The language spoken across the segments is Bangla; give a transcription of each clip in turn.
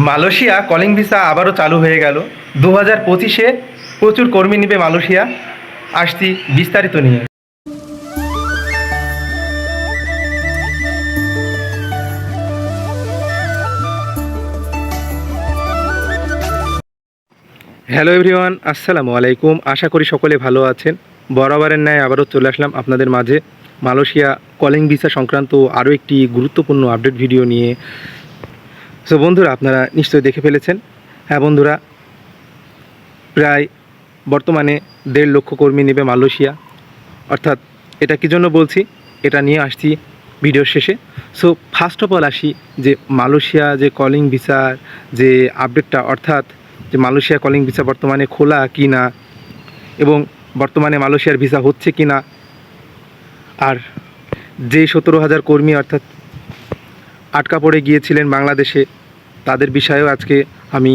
মালয়েশিয়া কলিং ভিসা আবারও চালু হয়ে গেল। 2025-এ প্রচুর কর্মী নেবে মালয়েশিয়া। আসছি বিস্তারিত নিয়ে। হ্যালো এভরিওয়ান, আসসালামু আলাইকুম। আশা করি সকলে ভালো আছেন। বরাবরের ন্যায় আবারও চলে আসলাম আপনাদের মাঝে মালয়েশিয়া কলিং ভিসা সংক্রান্ত আরও একটি গুরুত্বপূর্ণ আপডেট ভিডিও নিয়ে। সো বন্ধুরা, আপনারা নিশ্চয়ই দেখে ফেলেছেন। হ্যাঁ বন্ধুরা, প্রায় বর্তমানে 1.5 লক্ষ কর্মী নেবে মালয়েশিয়া। অর্থাৎ এটা কী জন্য বলছি, এটা নিয়ে আসছি ভিডিওর শেষে। সো ফার্স্ট অফ অল আসি যে মালয়েশিয়া যে কলিং ভিসার যে আপডেটটা, অর্থাৎ যে মালয়েশিয়া কলিং ভিসা বর্তমানে খোলা কি না এবং বর্তমানে মালয়েশিয়ার ভিসা হচ্ছে কি না, আর যে 17,000 কর্মী অর্থাৎ আটকা পড়ে গিয়েছিলেন বাংলাদেশে, তাদের বিষয়েও আজকে আমি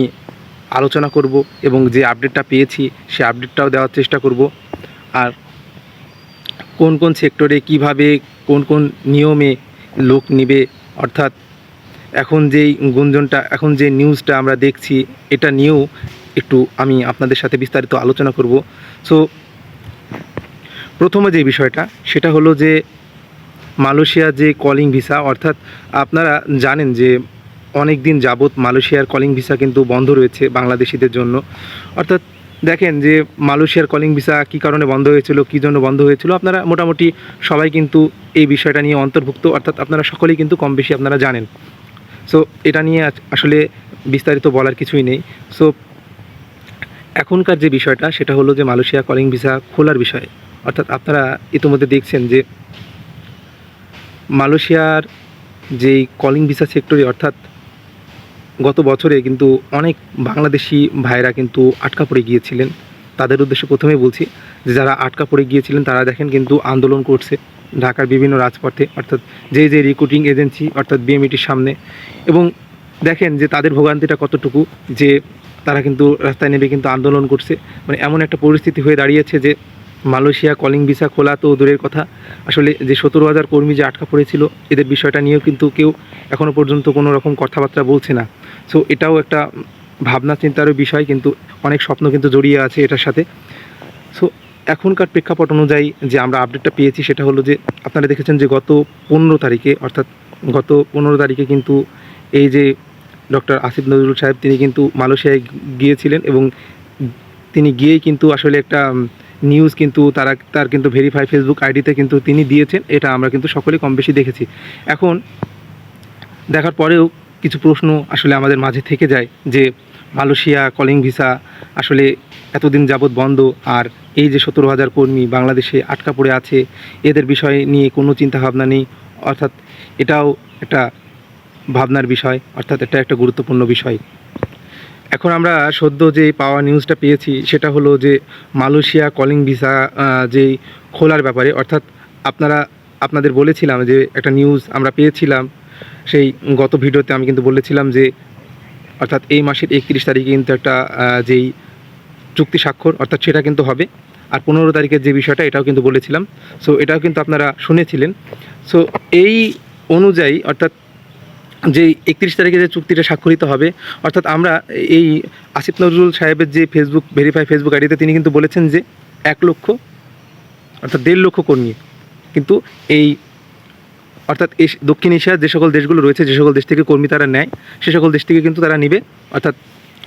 আলোচনা করব এবং যে আপডেটটা পেয়েছি সে আপডেটটাও দেওয়ার চেষ্টা করব। আর কোন কোন সেক্টরে কিভাবে কোন কোন নিয়মে লোক নেবে, অর্থাৎ এখন যেই গুঞ্জনটা, এখন যে নিউজটা আমরা দেখছি, এটা নিয়েও একটু আমি আপনাদের সাথে বিস্তারিত আলোচনা করব। সো প্রথমে যে বিষয়টা সেটা হলো যে মালয়েশিয়া যে কলিং ভিসা, অর্থাৎ আপনারা জানেন যে অনেক দিন যাবৎ মালয়েশিয়ার কলিং ভিসা কিন্তু বন্ধ রয়েছে বাংলাদেশিদের জন্য। অর্থাৎ দেখেন যে মালয়েশিয়ার কলিং ভিসা কী কারণে বন্ধ হয়েছিল, কী জন্য বন্ধ হয়েছিল, আপনারা মোটামুটি সবাই কিন্তু এই বিষয়টা নিয়ে অন্তর্ভুক্ত, অর্থাৎ আপনারা সকলেই কিন্তু কম বেশি আপনারা জানেন। সো এটা নিয়ে আসলে বিস্তারিত বলার কিছুই নেই। সো এখনকার যে বিষয়টা সেটা হলো যে মালয়েশিয়া কলিং ভিসা খোলার বিষয়ে। অর্থাৎ আপনারা ইতিমধ্যে দেখছেন যে মালয়েশিয়ার যেই কলিং ভিসা সেক্টরে, অর্থাৎ গত বছরে কিন্তু অনেক বাংলাদেশি ভাইরা কিন্তু আটকা পড়ে গিয়েছিলেন। তাদের উদ্দেশ্যে প্রথমেই বলছি যে যারা আটকা পড়ে গিয়েছিলেন তারা দেখেন কিন্তু আন্দোলন করছে ঢাকার বিভিন্ন রাজপথে, অর্থাৎ যে রিক্রুটিং এজেন্সি অর্থাৎ বিএমইটির সামনে। এবং দেখেন যে তাদের ভোগান্তিটা কতটুকু, যে তারা কিন্তু রাস্তায় নেমে কিন্তু আন্দোলন করছে। মানে এমন একটা পরিস্থিতি হয়ে দাঁড়িয়েছে যে মালয়েশিয়া কলিং ভিসা খোলা তো দূরের কথা, আসলে যে 17,000 কর্মী যে আটকা পড়েছিল এদের বিষয়টা নিয়েও কিন্তু কেউ এখনও পর্যন্ত কোনো রকম কথাবার্তা বলছে না। সো এটাও একটা ভাবনা চিন্তারও বিষয়, কিন্তু অনেক স্বপ্ন কিন্তু জড়িয়ে আছে এটার সাথে। সো এখনকার প্রেক্ষাপট অনুযায়ী যে আমরা আপডেটটা পেয়েছি সেটা হলো যে আপনারা দেখেছেন যে গত 15 তারিখে, অর্থাৎ গত 15 তারিখে কিন্তু এই যে ডক্টর আসিফ নজরুল সাহেব তিনি কিন্তু মালয়েশিয়ায় গিয়েছিলেন এবং তিনি গিয়েই কিন্তু আসলে একটা নিউজ কিন্তু তার কিন্তু ভেরিফাই ফেসবুক আইডিতে কিন্তু তিনি দিয়েছেন। এটা আমরা কিন্তু সকলেই কম বেশি দেখেছি। এখন দেখার পরেও কিছু প্রশ্ন আসলে আমাদের মাঝে থেকে যায় যে মালয়েশিয়া কলিং ভিসা আসলে এতদিন যাবৎ বন্ধ, আর এই যে 17,000 কর্মী বাংলাদেশে আটকা পড়ে আছে এদের বিষয় নিয়ে কোনো চিন্তাভাবনা নেই। অর্থাৎ এটাও একটা ভাবনার বিষয়, অর্থাৎ এটা একটা গুরুত্বপূর্ণ বিষয়। এখন আমরা সদ্য যে পাওয়া নিউজটা পেয়েছি সেটা হলো যে মালয়েশিয়া কলিং ভিসা যেই খোলার ব্যাপারে, অর্থাৎ আপনাদের বলেছিলাম যে একটা নিউজ আমরা পেয়েছিলাম সেই গত ভিডিওতে, আমি কিন্তু বলেছিলাম যে অর্থাৎ এই মাসের 31 তারিখে কিন্তু একটা যেই চুক্তি স্বাক্ষর অর্থাৎ সেটা কিন্তু হবে। আর 15 তারিখের যে বিষয়টা এটাও কিন্তু বলেছিলাম। সো এটাও কিন্তু আপনারা শুনেছিলেন। সো এই অনুযায়ী অর্থাৎ যে 31 তারিখে যে চুক্তিটা স্বাক্ষরিত হবে, অর্থাৎ আমরা এই আসিফ নজরুল সাহেবের যে ফেসবুক ভেরিফাই ফেসবুক আইডিতে তিনি কিন্তু বলেছেন যে 1 লক্ষ অর্থাৎ 1.5 লক্ষ কর্মী কিন্তু এই অর্থাৎ এই দক্ষিণ এশিয়ার যে সকল দেশগুলো রয়েছে, যে সকল দেশ থেকে কর্মী তারা নেয়, সে সকল দেশ থেকে কিন্তু তারা নিবে। অর্থাৎ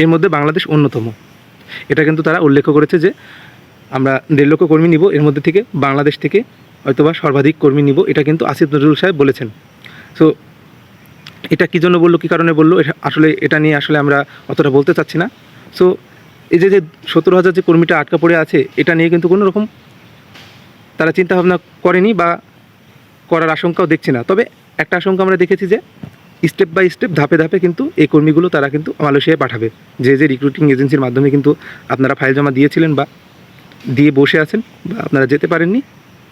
এর মধ্যে বাংলাদেশ অন্যতম। এটা কিন্তু তারা উল্লেখ করেছে যে আমরা 1.5 লক্ষ কর্মী নিব, এর মধ্যে থেকে বাংলাদেশ থেকে হয়তোবা সর্বাধিক কর্মী নিব, এটা কিন্তু আসিফ নজরুল সাহেব বলেছেন। সো এটা কী জন্য বললো, কী কারণে বললো, এটা আসলে এটা নিয়ে আসলে আমরা অতটা বলতে চাচ্ছি না। সো এই যে 17,000 যে কর্মীটা আটকা পড়ে আছে এটা নিয়ে কিন্তু কোনো রকম তারা চিন্তাভাবনা করেনি বা করার আশঙ্কাও দেখছি না। তবে একটা আশঙ্কা আমরা দেখেছি যে স্টেপ বাই স্টেপ ধাপে ধাপে কিন্তু এই কর্মীগুলো তারা কিন্তু মালয়েশিয়ায় পাঠাবে। যে রিক্রুটিং এজেন্সির মাধ্যমে কিন্তু আপনারা ফাইল জমা দিয়েছিলেন বা দিয়ে বসে আছেন বা আপনারা যেতে পারেননি,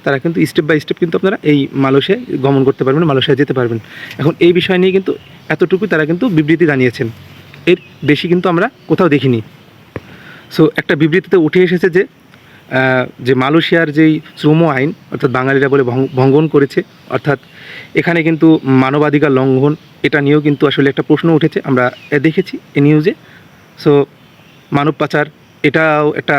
তারা কিন্তু স্টেপ বাই স্টেপ কিন্তু আপনারা এই মালয়েশিয়ায় গমন করতে পারবেন, মালয়েশিয়ায় যেতে পারবেন। এখন এই বিষয় নিয়ে কিন্তু এতটুকুই তারা কিন্তু বিবৃতি জানিয়েছেন, এর বেশি কিন্তু আমরা কোথাও দেখিনি। সো একটা বিবৃতিতে উঠে এসেছে যে যে মালয়েশিয়ার যেই শ্রম আইন অর্থাৎ বাঙালিরা বলে ভঙ্গন করেছে, অর্থাৎ এখানে কিন্তু মানবাধিকার লঙ্ঘন, এটা নিয়েও কিন্তু আসলে একটা প্রশ্ন উঠেছে, আমরা দেখেছি এই নিউজে। সো মানব পাচার এটাও একটা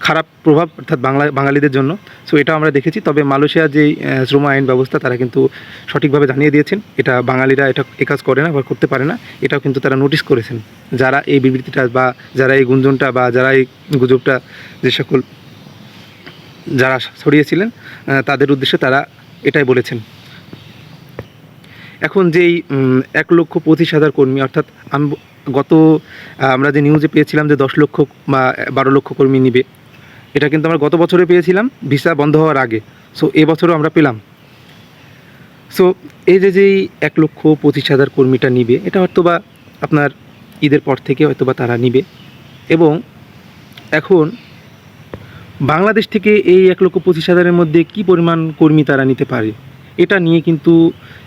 খারাপ প্রভাব অর্থাৎ বাঙালিদের জন্য। সো এটা আমরা দেখেছি। তবে মালয়েশিয়ার যেই শ্রম আইন ব্যবস্থা তারা কিন্তু সঠিকভাবে জানিয়ে দিয়েছেন এটা বাঙালিরা এটা এ কাজ করে না বা করতে পারে না, এটাও কিন্তু তারা নোটিশ করেছেন। যারা এই বিবৃতিটা বা যারা এই গুঞ্জনটা বা যারা এই গুজবটা যে সকল যারা ছড়িয়েছিলেন তাদের উদ্দেশ্যে তারা এটাই বলেছেন। এখন যেই 1,25,000 কর্মী অর্থাৎ আমরা যে নিউজে পেয়েছিলাম যে 10 লক্ষ বা 12 লক্ষ কর্মী নিবে, এটা কিন্তু আমরা গত বছরে পেয়েছিলাম ভিসা বন্ধ হওয়ার আগে। সো এবছরও আমরা পেলাম। সো এই যেই 1,25,000 কর্মীটা নিবে, এটা হয়তো বা আপনার ঈদের পর থেকে হয়তো বা তারা নিবে। এবং এখন বাংলাদেশ থেকে এই 1,25,000-এর মধ্যে কী পরিমাণ কর্মী তারা নিতে পারে, এটা নিয়ে কিন্তু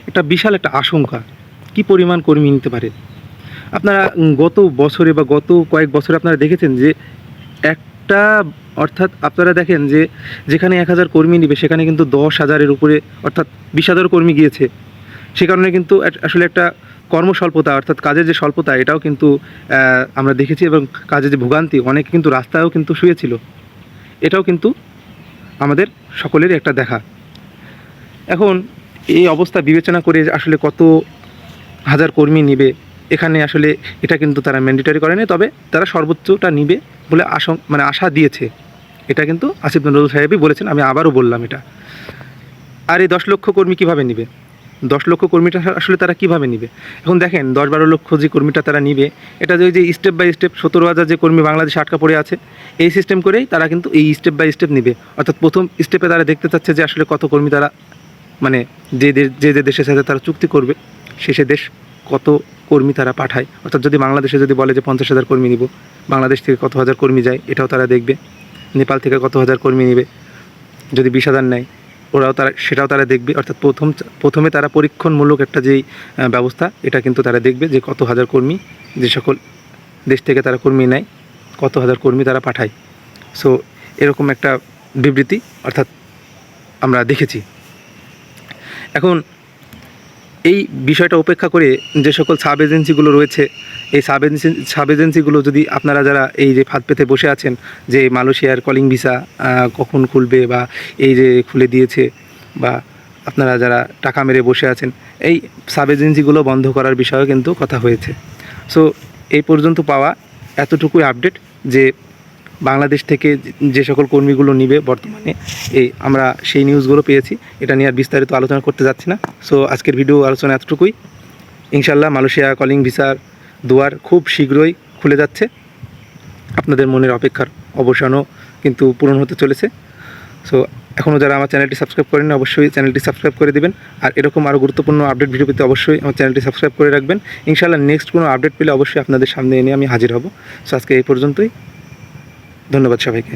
একটা বিশাল একটা আশঙ্কা। কী পরিমাণ কর্মী নিতে পারে আপনারা গত বছরে বা গত কয়েক বছরে আপনারা দেখেছেন যে একটা অর্থাৎ আপনারা দেখেন যে যেখানে 1,000 কর্মী নিবে সেখানে কিন্তু 10,000-এর উপরে অর্থাৎ 20,000 কর্মী গিয়েছে। সে কারণে কিন্তু আসলে একটা কর্মস্বল্পতা অর্থাৎ কাজের যে স্বল্পতা এটাও কিন্তু আমরা দেখেছি, এবং কাজের যে ভোগান্তি অনেকে কিন্তু রাস্তায়ও কিন্তু শুয়েছিল, এটাও কিন্তু আমাদের সকলেরই একটা দেখা। এখন এই অবস্থা বিবেচনা করে আসলে কত হাজার কর্মী নিবে এখানে আসলে এটা কিন্তু তারা ম্যান্ডেটরি করেনি, তবে তারা সর্বোচ্চটা নিবে বলে আশা দিয়েছে। এটা কিন্তু আসিফ নজরুল সাহেবই বলেছেন, আমি আবারও বললাম এটা। আর এই 10 লক্ষ কর্মী কীভাবে নিবে? 10 লক্ষ কর্মীটা আসলে তারা কীভাবে নিবে? এখন দেখেন 10-12 লক্ষ যে কর্মীটা তারা নিবে, এটা যে স্টেপ বাই স্টেপ 17,000 যে কর্মী বাংলাদেশে আটকা পড়ে আছে, এই সিস্টেম করেই তারা কিন্তু এই স্টেপ বাই স্টেপ নিবে। অর্থাৎ প্রথম স্টেপে তারা দেখতে চাচ্ছে যে আসলে কত কর্মী তারা মানে যে দেশের সাথে তারা চুক্তি করবে সে দেশ কত কর্মী তারা পাঠায়। অর্থাৎ যদি বাংলাদেশে যদি বলে যে 50,000 কর্মী নিব, বাংলাদেশ থেকে কত হাজার কর্মী যায় এটাও তারা দেখবে। নেপাল থেকে কত হাজার কর্মী নেবে, যদি 20,000 নেয় সেটাও তারা দেখবে। অর্থাৎ প্রথমে তারা পরীক্ষণমূলক একটা যেই ব্যবস্থা এটা কিন্তু তারা দেখবে যে কত হাজার কর্মী যে সকল দেশ থেকে তারা কর্মী নেয়, কত হাজার কর্মী তারা পাঠায়। সো এরকম একটা বিবৃতি অর্থাৎ আমরা দেখেছি। এখন এই বিষয়টা উপেক্ষা করে যে সকল সাব এজেন্সিগুলো রয়েছে, এই সাব এজেন্সিগুলো যদি আপনারা যারা এই যে ফাঁদ পেতে বসে আছেন যে মালয়েশিয়ার কলিং ভিসা কখন খুলবে বা এই যে খুলে দিয়েছে, বা আপনারা যারা টাকা মেরে বসে আছেন, এই সাব এজেন্সিগুলো বন্ধ করার বিষয়েও কিন্তু কথা হয়েছে। সো এই পর্যন্ত পাওয়া এতটুকুই আপডেট যে বাংলাদেশ থেকে যে সকল কর্মীগুলো নিবে বর্তমানে আমরা সেই নিউজগুলো পেয়েছি। এটা নিয়ে আর বিস্তারিত আলোচনা করতে যাচ্ছি না। সো আজকের ভিডিও আলোচনা এতটুকুই। ইনশাল্লাহ মালয়েশিয়া কলিং ভিসার দুয়ার খুব শীঘ্রই খুলে যাচ্ছে। আপনাদের মনের অপেক্ষার অবসানও কিন্তু পূরণ হতে চলেছে। সো এখনও যারা আমার চ্যানেলটি সাবস্ক্রাইব করেন অবশ্যই চ্যানেলটি সাবস্ক্রাইব করে দেবেন। আর এরকম আরও গুরুত্বপূর্ণ আপডেট ভিডিও পেতে অবশ্যই আমার চ্যানেলটি সাবস্ক্রাইব করে রাখবেন। ইনশাল্লাহ নেক্সট কোনো আপডেট পেলে অবশ্যই আপনাদের সামনে এনে আমি হাজির হব। সো আজকে এই পর্যন্তই। ধন্যবাদ সবাইকে।